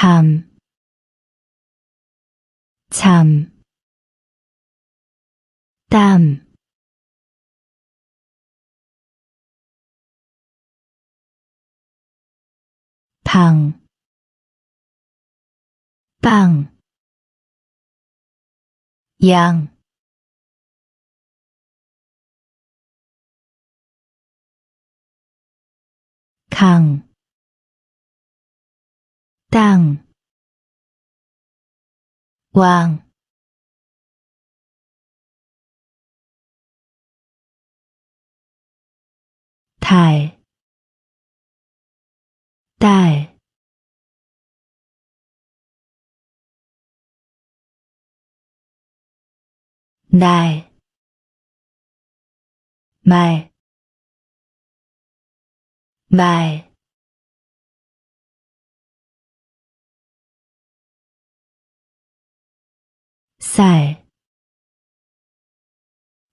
담, 잠, 땀, 방, 빵, 양, 강, 땅, 왕, 달, 딸, 날, 말, 말, 쌀,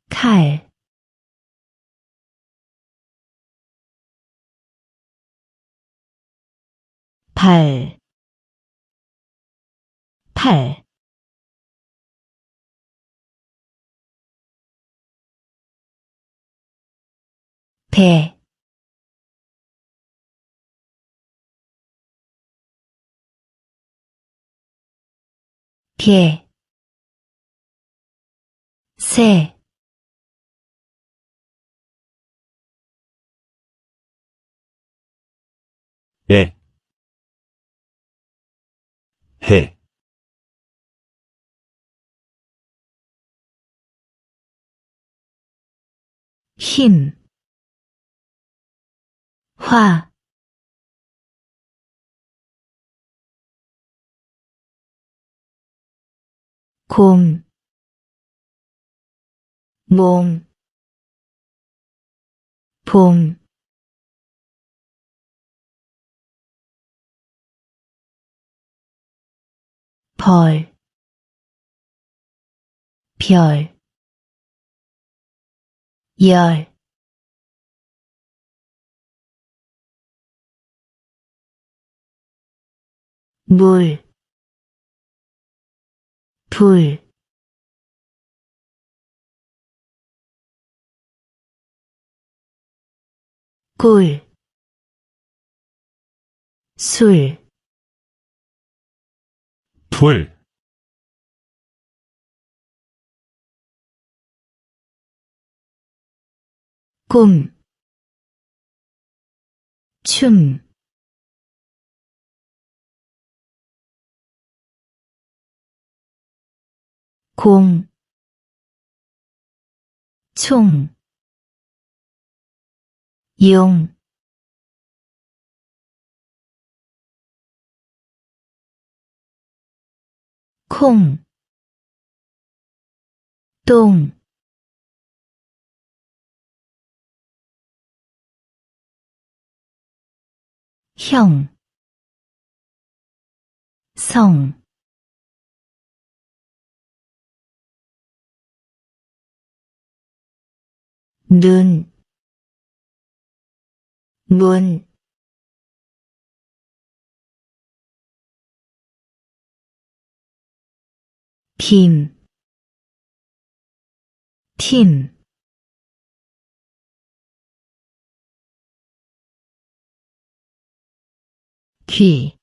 칼, 발, 팔, 배, 개, 새, 해, 해, 힘, 화, 곰, 몸, 봄, 벌, 별, 열, 물, 불, 꿀, 술, 풀, 꿈, 춤, 공, 총, 용, 콩, 똥, 형, 성, 눈, 문, 빔, 팀, 귀,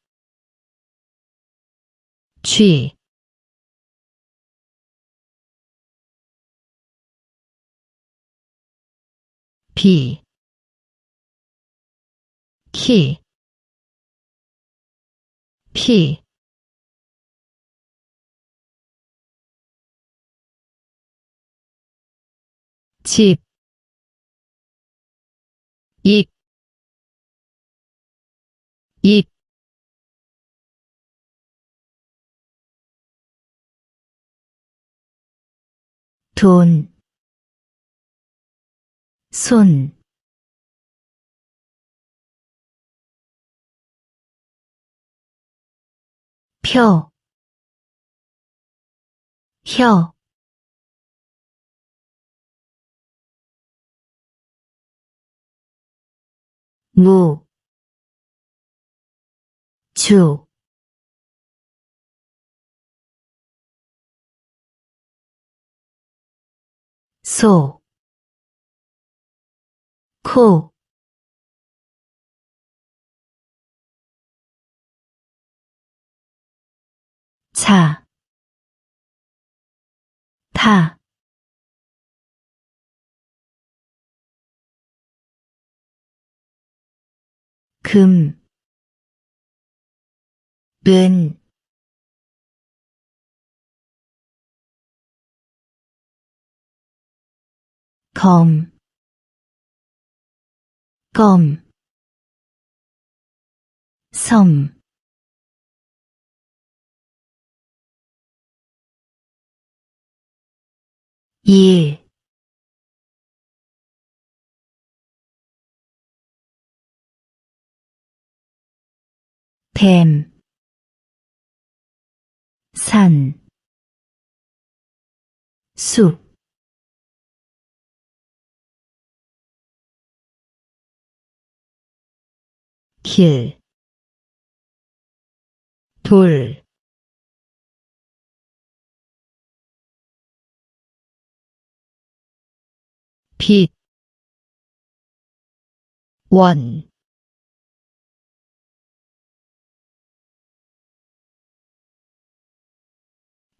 쥐, 비, 키, 피, 집, 입, 입, 돈, 손, 표, 혀, 무, 주, 소, 코, 차, 타, 금, 은, 검, 검, 섬, 일, 뱀, 산, 숲, 길, 돌, 빛, 원,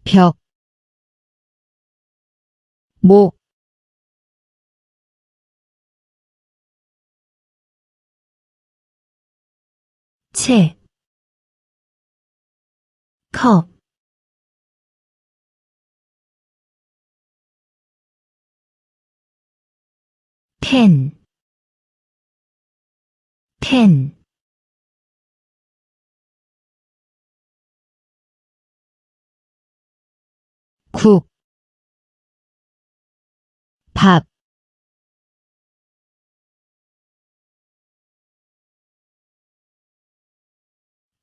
벽, 목, 책, 컵, 펜, 펜, 국, 밥,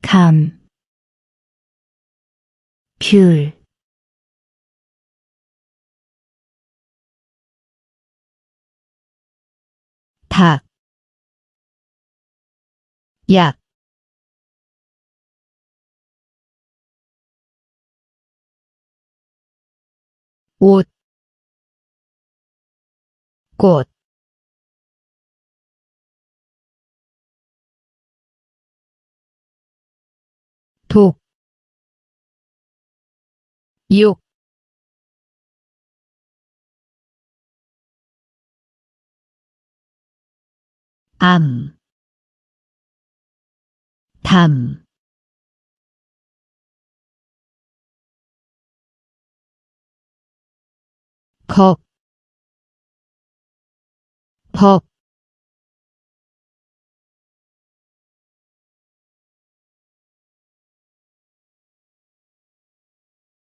감, 귤, 닭, 약, 옷, 꽃, 독, 욕, 암, 담, 겁, 법,